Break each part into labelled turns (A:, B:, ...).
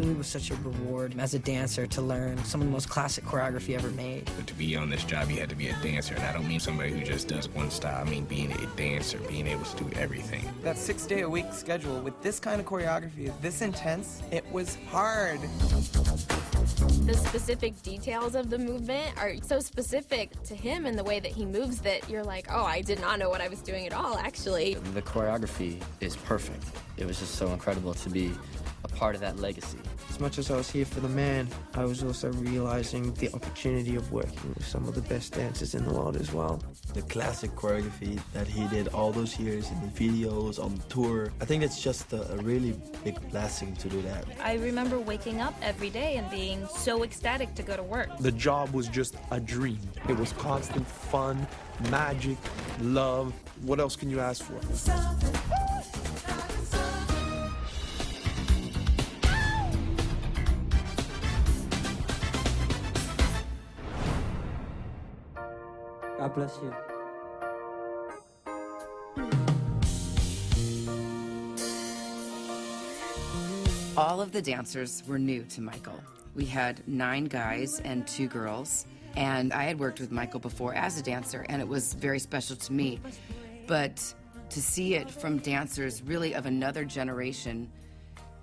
A: really was such a reward as a dancer to learn some of the most classic choreography ever made.
B: But to be on this job, you had to be a dancer, and I don't mean somebody who just does one style. I mean being a dancer, being able to do everything.
C: That 6-day-a-week schedule with this kind of choreography, this intense, it was hard.
D: The specific details of the movement are so specific to him and the way that he moves that you're like, oh, I did not know what I was doing at all, actually.
E: The choreography is perfect. It was just so incredible to be a part of that legacy.
F: As much as I was here for the man, I was also realizing the opportunity of working with some of the best dancers in the world as well.
G: The classic choreography that he did all those years in the videos, on the tour, I think it's just a really big blessing to do that.
H: I remember waking up every day and being so ecstatic to go to work.
I: The job was just a dream. It was constant fun, magic, love. What else can you ask for?
F: God bless you.
J: All of the dancers were new to Michael. We had 9 guys and 2 girls, and I had worked with Michael before as a dancer, and it was very special to me. But to see it from dancers really of another generation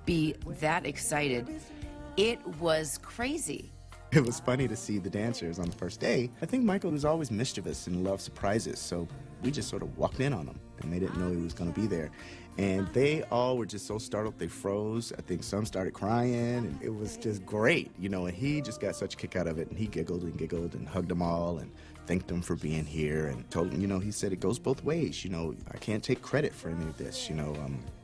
J: be that excited, it was crazy.
K: It was funny to see the dancers on the first day. I think Michael was always mischievous and loved surprises, so we just sort of walked in on him, and they didn't know he was going to be there. And they all were just so startled, they froze. I think some started crying, and it was just great, you know, and he just got such a kick out of it, and he giggled and hugged them all and thanked them for being here and told them, you know, he said it goes both ways, you know, I can't take credit for any of this, you know,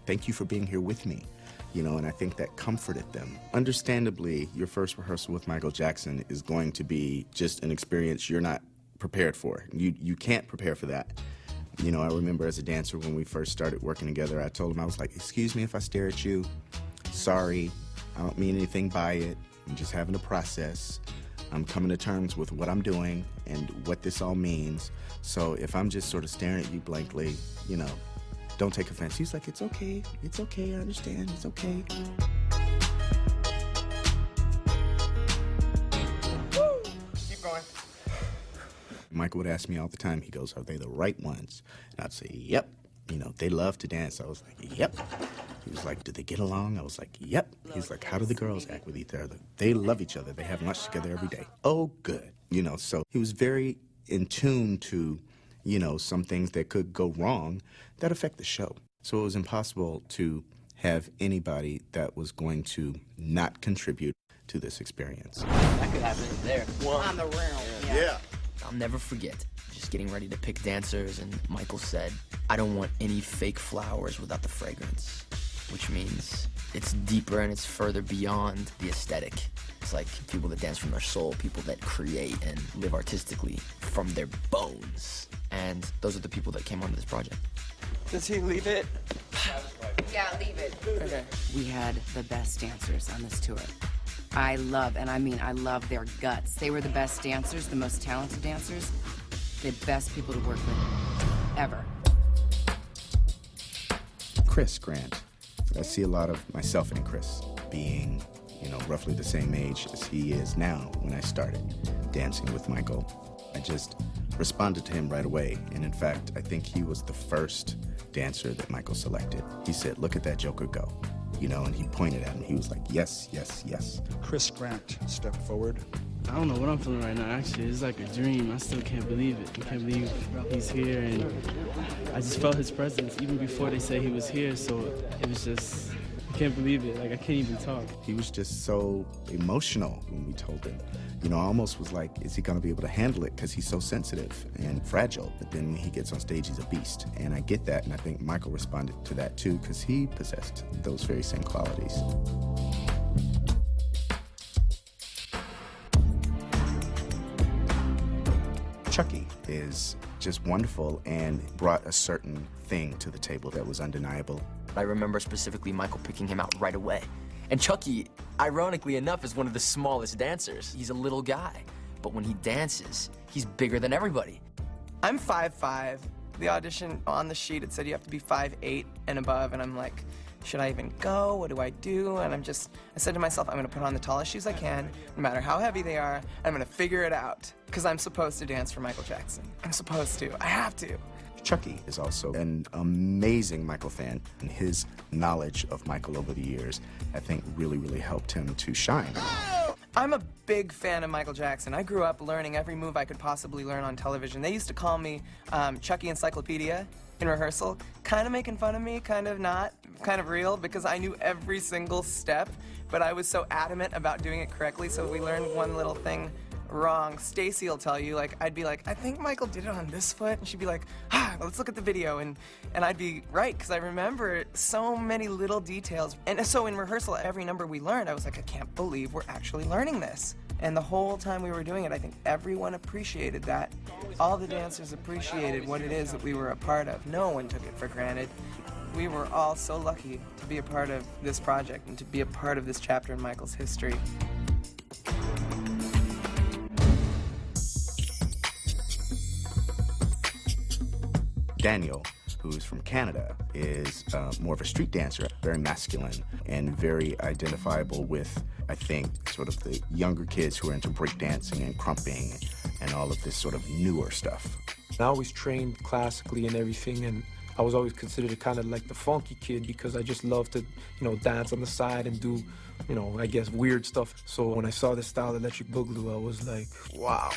K: thank you for being here with me. You know, and I think that comforted them. Understandably, your first rehearsal with Michael Jackson is going to be just an experience you're not prepared for. You can't prepare for that. You know, I remember as a dancer when we first started working together, I told him, I was like, excuse me if I stare at you. Sorry, I don't mean anything by it. I'm just having a process. I'm coming to terms with what I'm doing and what this all means. So if I'm just sort of staring at you blankly, you know, don't take offense. He's like, it's okay, I understand, it's okay.
C: Woo! Keep going.
K: Michael would ask me all the time, he goes, are they the right ones? And I'd say, yep. You know, they love to dance. I was like, yep. He was like, do they get along? I was like, yep. He's like, how do the girls act with each other? They love each other. They have lunch together every day. Oh, good. You know, so he was very in tune to, you know, some things that could go wrong that affect the show. So it was impossible to have anybody that was going to not contribute to this experience.
E: That could happen there.
J: On the realm.
E: Yeah. I'll never forget just getting ready to pick dancers, and Michael said, I don't want any fake flowers without the fragrance, which means it's deeper and it's further beyond the aesthetic. It's like people that dance from their soul, people that create and live artistically from their bones. And those are the people that came onto this project.
C: Does he leave it?
J: Yeah, leave it.
C: Okay.
J: We had the best dancers on this tour. I love, and I mean I love their guts. They were the best dancers, the most talented dancers, the best people to work with ever.
K: Chris Grant. I see a lot of myself in Chris being, you know, roughly the same age as he is now when I started dancing with Michael. I just responded to him right away, and in fact, I think he was the first dancer that Michael selected. He said, look at that joker go, you know, and he pointed at him. He was like, yes, yes, yes.
I: Chris Grant stepped forward.
L: I don't know what I'm feeling right now, actually. It's like a dream. I still can't believe it. I can't believe he's here, and I just felt his presence even before they said he was here, so it was just, I can't believe it. Like, I can't even talk.
K: He was just so emotional when we told him. You know, I almost was like, is he gonna be able to handle it? Because he's so sensitive and fragile. But then when he gets on stage, he's a beast. And I get that, and I think Michael responded to that too, because he possessed those very same qualities. Chucky is just wonderful and brought a certain thing to the table that was undeniable.
E: I remember specifically Michael picking him out right away. And Chucky, ironically enough, is one of the smallest dancers. He's a little guy, but when he dances, he's bigger than everybody.
C: I'm 5'5". The audition on the sheet, it said you have to be 5'8" and above, and I'm like, should I even go? What do I do? And I said to myself, I'm gonna put on the tallest shoes I can, no matter how heavy they are, and I'm gonna figure it out. Because I'm supposed to dance for Michael Jackson. I'm supposed to, I have to.
K: Chucky is also an amazing Michael fan, and his knowledge of Michael over the years, I think, really helped him to shine.
C: I'm a big fan of Michael Jackson. I grew up learning every move I could possibly learn on television. They used to call me Chucky Encyclopedia in rehearsal, kind of making fun of me, kind of not, kind of real, because I knew every single step, but I was so adamant about doing it correctly, so we learned one little thing wrong. Stacy will tell you, like, I'd be like, I think Michael did it on this foot, and she'd be like, let's look at the video, and I'd be right, because I remember so many little details. And so in rehearsal, every number we learned, I was like, I can't believe we're actually learning this. And the whole time we were doing it, I think everyone appreciated that. All the dancers appreciated what it is that we were a part of. No one took it for granted. We were all so lucky to be a part of this project and to be a part of this chapter in Michael's history.
K: Daniel, who's from Canada, is more of a street dancer, very masculine and very identifiable with, I think, sort of the younger kids who are into breakdancing and crumping and all of this sort of newer stuff.
I: I always trained classically and everything, and I was always considered kind of like the funky kid because I just loved to, dance on the side and do, I guess weird stuff. So when I saw this style, Electric Boogaloo, I was like, wow.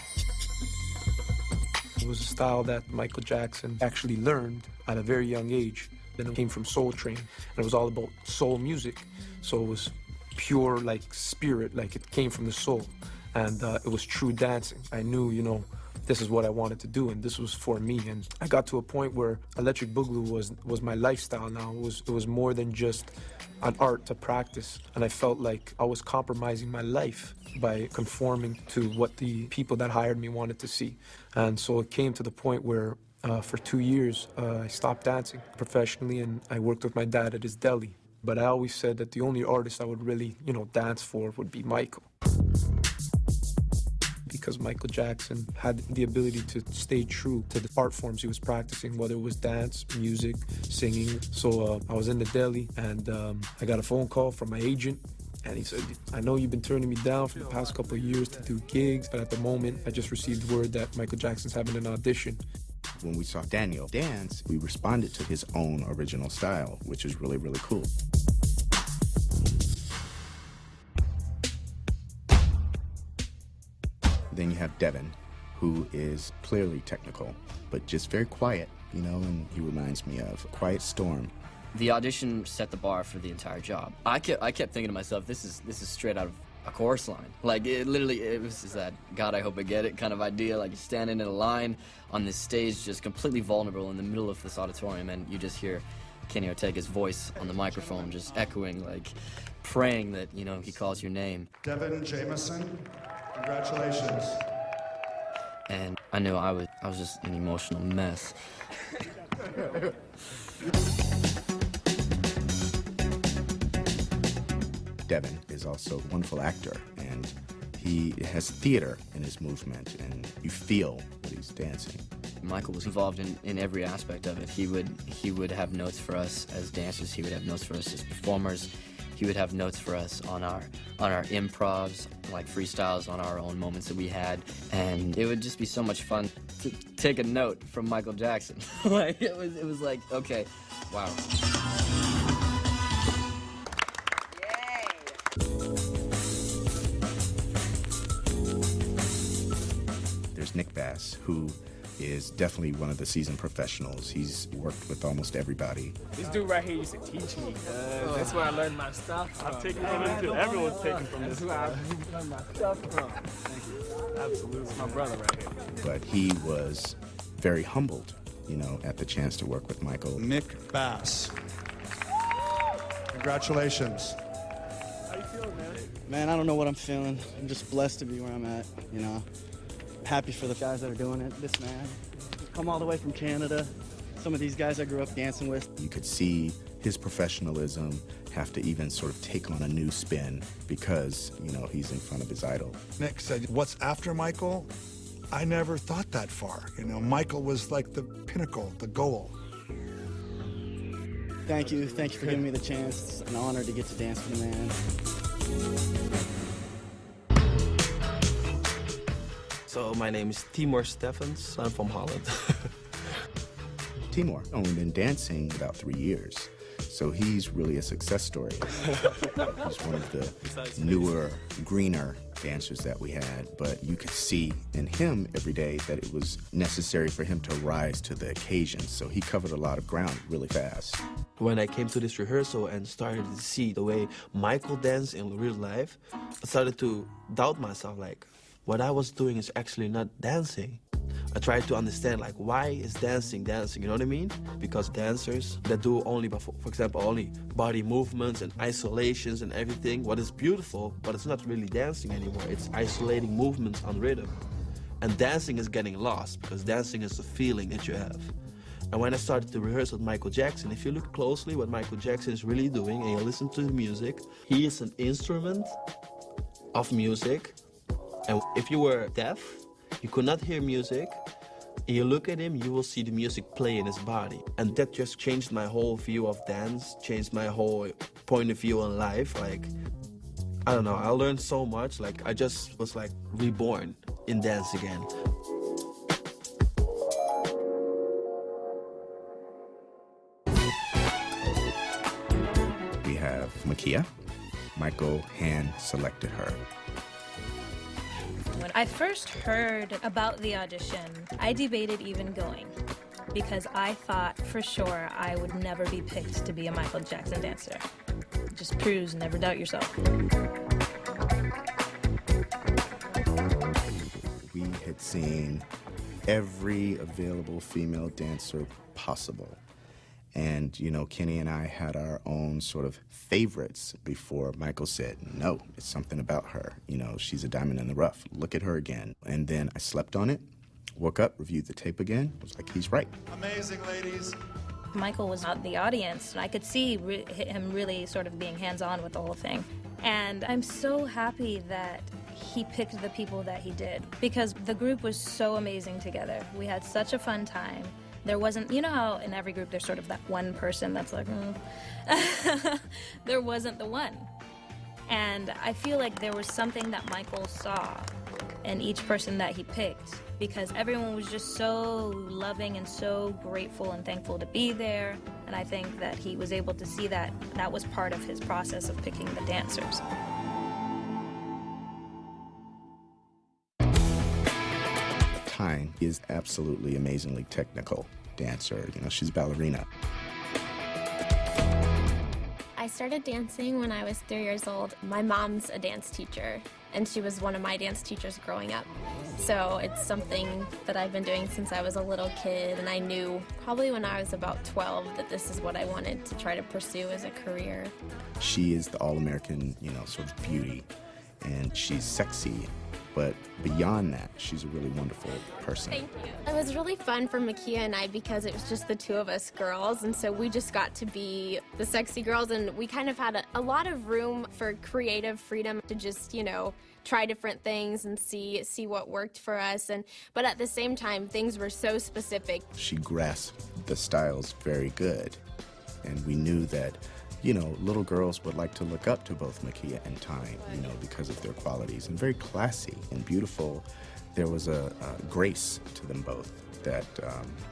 I: It was a style that Michael Jackson actually learned at a very young age. Then it came from Soul Train, and it was all about soul music. So it was pure, like, spirit, like it came from the soul. And it was true dancing. I knew, this is what I wanted to do, and this was for me. And I got to a point where Electric Boogaloo was my lifestyle now. It was more than just an art to practice, and I felt like I was compromising my life by conforming to what the people that hired me wanted to see. And so it came to the point where for 2 years I stopped dancing professionally, and I worked with my dad at his deli. But I always said that the only artist I would really, dance for would be Michael. Because Michael Jackson had the ability to stay true to the art forms he was practicing, whether it was dance, music, singing. So I was in the deli, and I got a phone call from my agent, and he said, I know you've been turning me down for the past couple of years to do gigs, but at the moment, I just received word that Michael Jackson's having an audition.
K: When we saw Daniel dance, we responded to his own original style, which is really cool. Then you have Devin, who is clearly technical, but just very quiet, and he reminds me of Quiet Storm.
E: The audition set the bar for the entire job. I kept thinking to myself, this is straight out of a chorus line. Like, it was just that God, I hope I get it kind of idea. Like, you're standing in a line on this stage, just completely vulnerable in the middle of this auditorium, and you just hear Kenny Ortega's voice on the microphone just echoing, like, praying that, he calls your name.
M: Devin Jameson, congratulations.
E: And I knew I was just an emotional mess.
K: Devin is also a wonderful actor, and he has theater in his movement, and you feel what he's dancing.
E: Michael was involved in every aspect of it. He would have notes for us as dancers. He would have notes for us as performers. He would have notes for us on our improvs, like freestyles on our own moments that we had, and it would just be so much fun to take a note from Michael Jackson. Like it was like, okay, wow.
K: There's Nick Bass, who is definitely one of the seasoned professionals. He's worked with almost everybody.
L: This dude right here used to teach me. That's where I learned my stuff from. I've taken from him too. Everyone's taken from this. That's where I learned my stuff from. Thank you. Absolutely. It's my brother right here.
K: But he was very humbled, at the chance to work with Michael.
M: Nick Bass. Congratulations.
L: How you feeling, man?
N: Man, I don't know what I'm feeling. I'm just blessed to be where I'm at, Happy for the guys that are doing it. This man, come all the way from Canada. Some of these guys I grew up dancing with.
K: You could see his professionalism have to even sort of take on a new spin because, he's in front of his idol.
M: Nick said, what's after Michael? I never thought that far. Michael was like the pinnacle, the goal.
N: Thank you for giving me the chance. It's an honor to get to dance for the man.
G: So my name is Timor Stephans. I'm from Holland.
K: Timor only been dancing about 3 years, so he's really a success story. He's one of the newer, greener dancers that we had, but you could see in him every day that it was necessary for him to rise to the occasion, so he covered a lot of ground really fast.
G: When I came to this rehearsal and started to see the way Michael danced in real life, I started to doubt myself, like, what I was doing is actually not dancing. I tried to understand, like, why is dancing, you know what I mean? Because dancers that do only, for example, only body movements and isolations and everything, what is beautiful, but it's not really dancing anymore. It's isolating movements on rhythm. And dancing is getting lost, because dancing is a feeling that you have. And when I started to rehearse with Michael Jackson, if you look closely what Michael Jackson is really doing and you listen to the music, he is an instrument of music. And if you were deaf, you could not hear music, and you look at him, you will see the music play in his body. And that just changed my whole view of dance, changed my whole point of view on life. Like, I don't know, I learned so much. Like, I just was like reborn in dance again.
K: We have Makia. Michael Hand selected her.
H: When I first heard about the audition, I debated even going because I thought for sure I would never be picked to be a Michael Jackson dancer. It just proves never doubt yourself.
K: We had seen every available female dancer possible. And, you know, Kenny and I had our own sort of favorites before Michael said, no, it's something about her. You know, she's a diamond in the rough. Look at her again. And then I slept on it, woke up, reviewed the tape again. I was like, he's right.
M: Amazing, ladies.
H: Michael was out in the audience, and I could see him really sort of being hands-on with the whole thing. And I'm so happy that he picked the people that he did, because the group was so amazing together. We had such a fun time. There wasn't, you know how in every group there's sort of that one person that's like, there wasn't the one. And I feel like there was something that Michael saw in each person that he picked, because everyone was just so loving and so grateful and thankful to be there. And I think that he was able to see that that was part of his process of picking the dancers.
K: Tyne is absolutely amazingly technical dancer. You know, she's a ballerina.
D: I started dancing when I was 3 years old. My mom's a dance teacher, and she was one of my dance teachers growing up. So it's something that I've been doing since I was a little kid, and I knew probably when I was about 12 that this is what I wanted to try to pursue as a career.
K: She is the all-American, you know, sort of beauty, and she's sexy. But beyond that, she's a really wonderful person.
D: Thank you. It was really fun for Makia and I because it was just the two of us girls, and so we just got to be the sexy girls, and we kind of had a lot of room for creative freedom to just, you know, try different things and see what worked for us. But at the same time, things were so specific.
K: She grasped the styles very good, and we knew that, you know, little girls would like to look up to both Makia and Tyne, you know, because of their qualities, and very classy and beautiful. There was a grace to them both that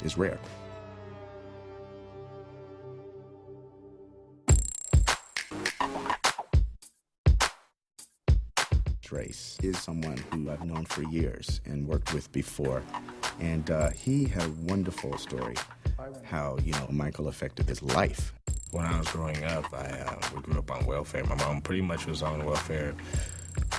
K: is rare. Drace is someone who I've known for years and worked with before, and he had a wonderful story how, you know, Michael affected his life.
B: When I was growing up, we grew up on welfare. My mom pretty much was on welfare,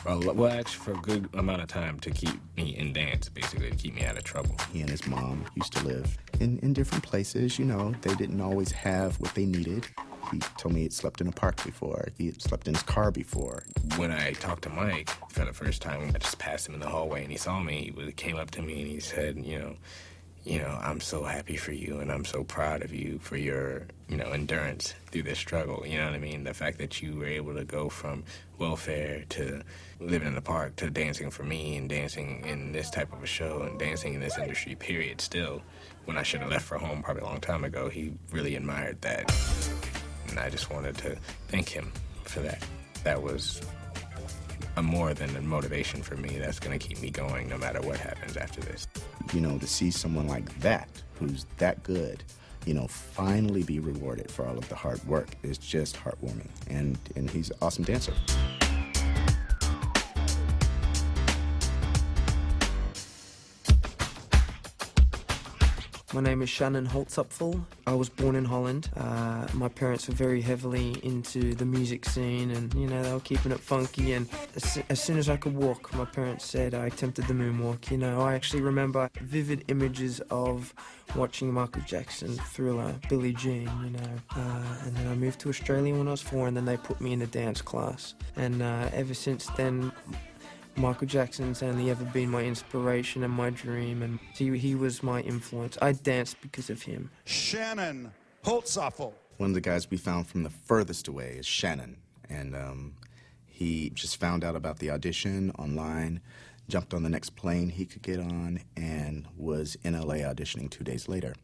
B: well, actually for a good amount of time to keep me in dance, basically, to keep me out of trouble.
K: He and his mom used to live in different places, you know. They didn't always have what they needed. He told me he'd slept in a park before. He had slept in his car before.
B: When I talked to Mike for the first time, I just passed him in the hallway and he saw me. He came up to me and he said, you know, I'm so happy for you and I'm so proud of you for your, endurance through this struggle. You know what I mean? The fact that you were able to go from welfare to living in the park to dancing for me and dancing in this type of a show and dancing in this industry, period, still, when I should have left for home probably a long time ago, he really admired that. And I just wanted to thank him for that. That was more than a motivation for me. That's going to keep me going no matter what happens after this.
K: To see someone like that, who's that good, finally be rewarded for all of the hard work is just heartwarming. And he's an awesome dancer.
F: My name is Shannon Holtzapfel. I was born in Holland. My parents were very heavily into the music scene and, they were keeping it funky. And as soon as I could walk, my parents said I attempted the moonwalk. I actually remember vivid images of watching Michael Jackson, Thriller, Billie Jean, and then I moved to Australia when I was 4 and then they put me in a dance class. And ever since then, Michael Jackson's only ever been my inspiration and my dream, and he was my influence. I danced because of him.
M: Shannon Holtzapfel.
K: One of the guys we found from the furthest away is Shannon, and he just found out about the audition online, jumped on the next plane he could get on, and was in LA auditioning 2 days later.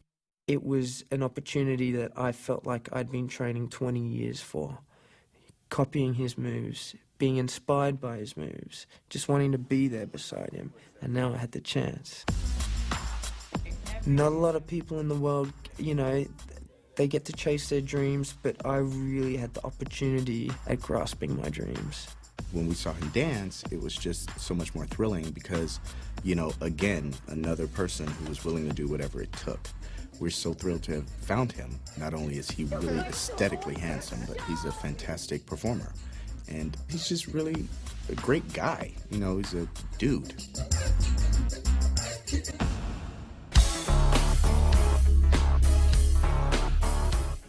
F: It was an opportunity that I felt like I'd been training 20 years for, copying his moves, being inspired by his moves, just wanting to be there beside him, and now I had the chance. Not a lot of people in the world, they get to chase their dreams, but I really had the opportunity at grasping my dreams.
K: When we saw him dance, it was just so much more thrilling because, again, another person who was willing to do whatever it took. We're so thrilled to have found him. Not only is he really aesthetically handsome, but he's a fantastic performer. And he's just really a great guy. He's a dude.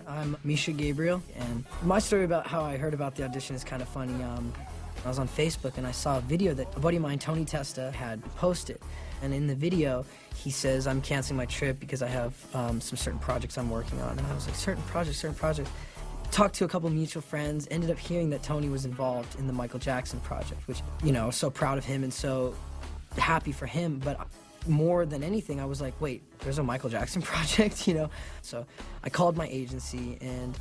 A: I'm Misha Gabriel, and my story about how I heard about the audition is kind of funny. I was on Facebook and I saw a video that a buddy of mine, Tony Testa, had posted. And in the video, he says, I'm canceling my trip because I have some certain projects I'm working on. And I was like, certain projects. Talked to a couple mutual friends, ended up hearing that Tony was involved in the Michael Jackson project, which, I was so proud of him and so happy for him. But more than anything, I was like, wait, there's a Michael Jackson project, So I called my agency and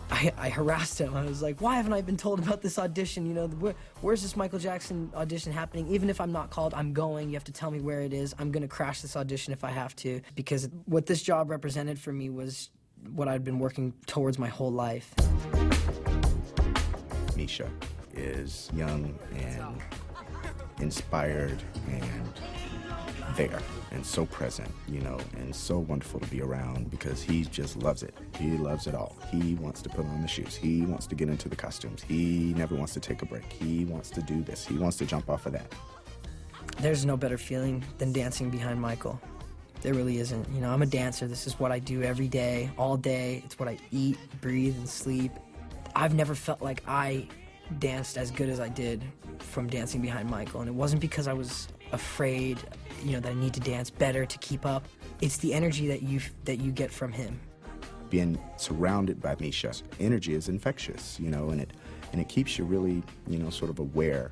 A: I harassed him. I was like, why haven't I been told about this audition? Where's this Michael Jackson audition happening? Even if I'm not called, I'm going. You have to tell me where it is. I'm going to crash this audition if I have to, because what this job represented for me was what I'd been working towards my whole life.
K: Misha is young and inspired and there and so present, and so wonderful to be around because he just loves it. He loves it all. He wants to put on the shoes. He wants to get into the costumes. He never wants to take a break. He wants to do this. He wants to jump off of that.
A: There's no better feeling than dancing behind Michael. There really isn't. I'm a dancer. This is what I do every day, all day. It's what I eat, breathe, and sleep. I've never felt like I danced as good as I did from dancing behind Michael. And it wasn't because I was afraid, that I need to dance better to keep up. It's the energy that you get from him.
K: Being surrounded by Misha's energy is infectious, and it keeps you really, sort of aware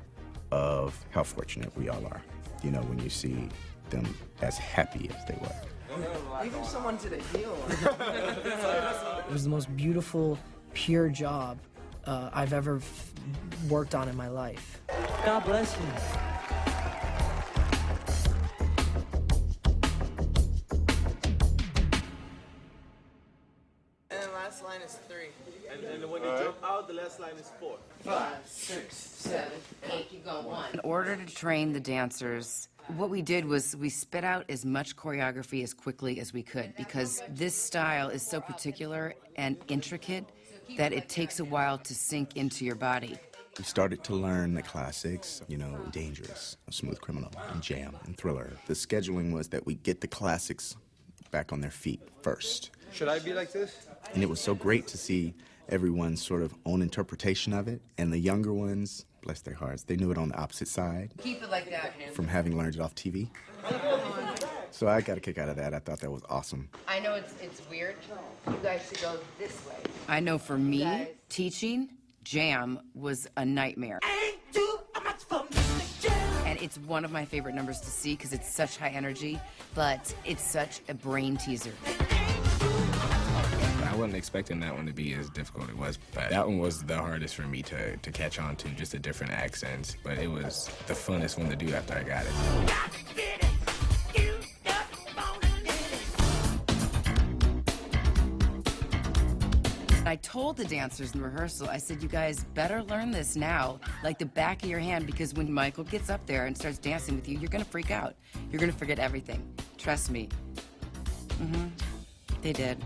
K: of how fortunate we all are, when you see them as happy as they were.
F: Even someone did a heel.
A: It was the most beautiful, pure job I've ever worked on in my life.
F: God bless you.
N: And the last line is 3. And when you jump out, the last line is 4.
J: 5, 6, 7, 8, you go 1. In order to train the dancers, what we did was we spit out as much choreography as quickly as we could because this style is so particular and intricate that it takes a while to sink into your body.
K: We started to learn the classics, Dangerous, Smooth Criminal, and Jam, and Thriller. The scheduling was that we get the classics back on their feet first.
I: Should I be like this?
K: And it was so great to see everyone's sort of own interpretation of it, and the younger ones, bless their hearts, they knew it on the opposite side.
J: Keep it like that.
K: From having learned it off TV. So I got a kick out of that. I thought that was awesome.
J: I know it's weird. You guys should go this way. I know for me, teaching jam was a nightmare. And it's one of my favorite numbers to see because it's such high energy, but it's such a brain teaser.
B: I wasn't expecting that one to be as difficult as it was, but that one was the hardest for me to catch on to, just the different accents. But it was the funnest one to do after I got it.
J: I told the dancers in rehearsal, I said, you guys better learn this now, like the back of your hand, because when Michael gets up there and starts dancing with you, you're gonna freak out. You're gonna forget everything. Trust me. They did.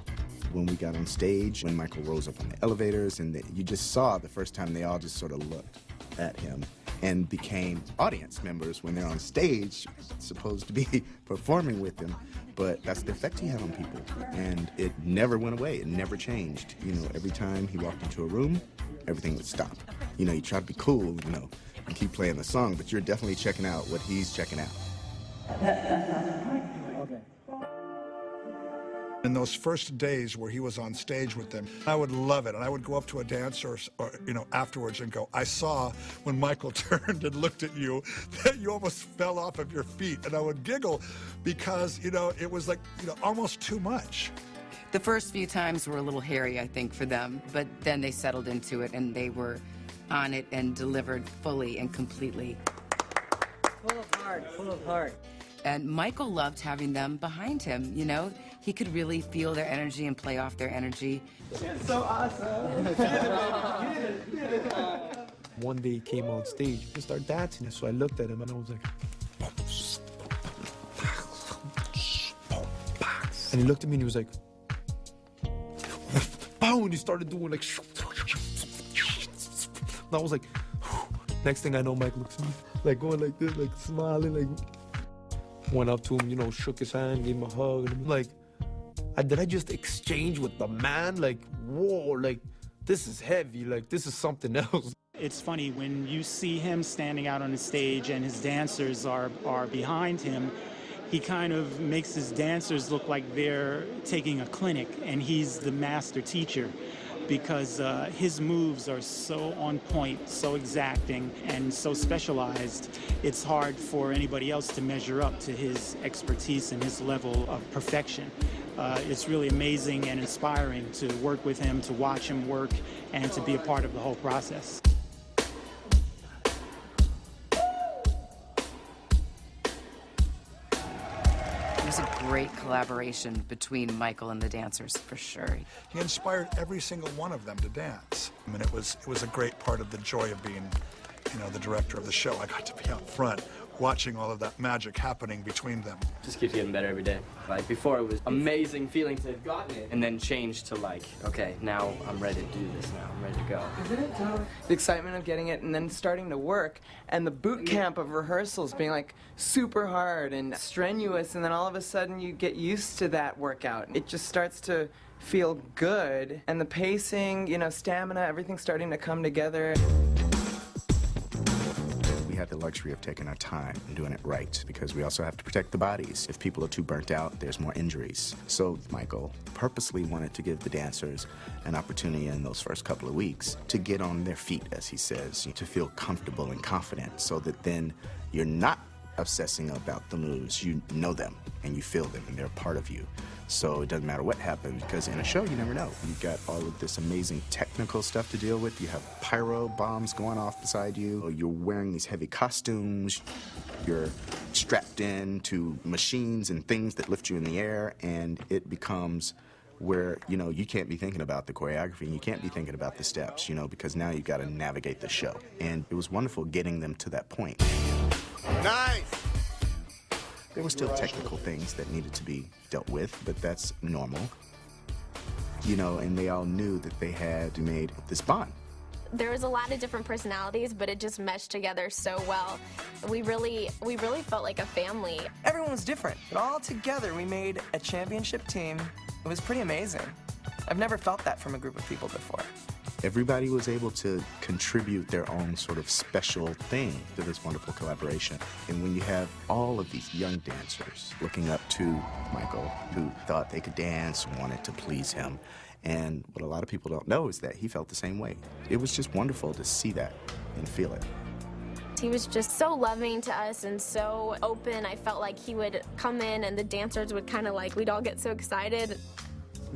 K: When we got on stage, when Michael rose up on the elevators, and you just saw the first time they all just sort of looked at him and became audience members when they're on stage, supposed to be performing with him. But that's the effect he had on people, and it never went away. It never changed. You know, every time he walked into a room, everything would stop. You know, you try to be cool, you know, and keep playing the song, but you're definitely checking out what he's checking out.
M: In those first days where he was on stage with them, I would love it. And I would go up to a dancer or afterwards and go, I saw when Michael turned and looked at you that you almost fell off of your feet. And I would giggle because, it was like, almost too much.
J: The first few times were a little hairy, I think, for them, but then they settled into it and they were on it and delivered fully and completely.
A: Full of heart.
J: And Michael loved having them behind him, He could really feel their energy and play off their energy.
N: It's so awesome.
I: One day he came on stage and started dancing, so I looked at him and I was like, and he looked at me and he was like, and he started doing like, and I was like, next thing I know, Mike looks at me, like going like this, like smiling, like, went up to him, shook his hand, gave him a hug, and I'm like, did I just exchange with the man? Like, whoa, like, this is heavy, like, this is something else.
O: It's funny, when you see him standing out on the stage and his dancers are behind him, he kind of makes his dancers look like they're taking a clinic and he's the master teacher, because his moves are so on point, so exacting, and so specialized. It's hard for anybody else to measure up to his expertise and his level of perfection. It's really amazing and inspiring to work with him, to watch him work, and to be a part of the whole process.
J: It was a great collaboration between Michael and the dancers, for sure.
M: He inspired every single one of them to dance. I mean, it was a great part of the joy of being, the director of the show. I got to be out front watching all of that magic happening between them.
E: Just keeps getting better every day. Like before, it was amazing feeling to have gotten it, and then changed to like, okay, now I'm ready to do this. Now I'm ready to go.
C: Isn't it totally the excitement of getting it and then starting to work, and the boot camp of rehearsals being like super hard and strenuous, and then all of a sudden you get used to that workout. It just starts to feel good, and the pacing, stamina, everything's starting to come together.
K: We had the luxury of taking our time and doing it right, because we also have to protect the bodies. If people are too burnt out, there's more injuries. So Michael purposely wanted to give the dancers an opportunity in those first couple of weeks to get on their feet, as he says, to feel comfortable and confident, so that then you're not obsessing about the moves. You know them and you feel them and they're a part of you. So it doesn't matter what happens, because in a show you never know. You've got all of this amazing technical stuff to deal with. You have pyro bombs going off beside you. You're wearing these heavy costumes. You're strapped in to machines and things that lift you in the air, and it becomes where, you can't be thinking about the choreography and you can't be thinking about the steps, because now you've got to navigate the show. And it was wonderful getting them to that point. Nice! There were still technical things that needed to be dealt with, but that's normal. And they all knew that they had made this bond.
D: There was a lot of different personalities, but it just meshed together so well. We really felt like a family.
C: Everyone was different, but all together we made a championship team. It was pretty amazing. I've never felt that from a group of people before.
K: Everybody was able to contribute their own sort of special thing to this wonderful collaboration. And when you have all of these young dancers looking up to Michael, who thought they could dance, wanted to please him, and what a lot of people don't know is that he felt the same way. It was just wonderful to see that and feel it.
D: He was just so loving to us and so open. I felt like he would come in and the dancers would kind of like, we'd all get so excited.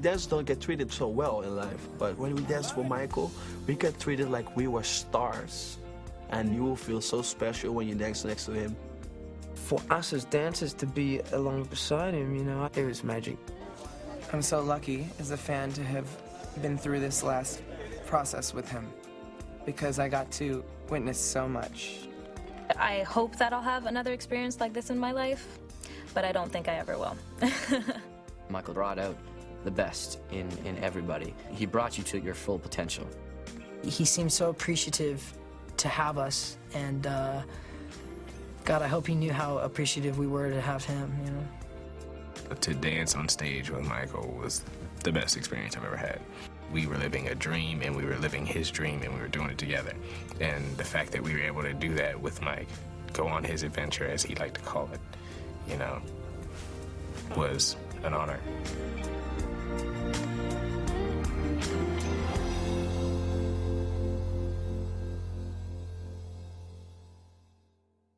G: Dancers don't get treated so well in life, but when we dance for Michael, we get treated like we were stars. And you will feel so special when you dance next to him.
F: For us as dancers to be along beside him, you know, it was magic.
C: I'm so lucky as a fan to have been through this last process with him because I got to witness so much.
H: I hope that I'll have another experience like this in my life, but I don't think I ever will.
E: Michael brought out the best in everybody. He brought you to your full potential.
A: He seemed so appreciative to have us, and God, I hope he knew how appreciative we were to have him, you know.
B: To dance on stage with Michael was the best experience I've ever had. We were living a dream, and we were living his dream, and we were doing it together. And the fact that we were able to do that with Mike, go on his adventure, as he liked to call it, you know, was an honor.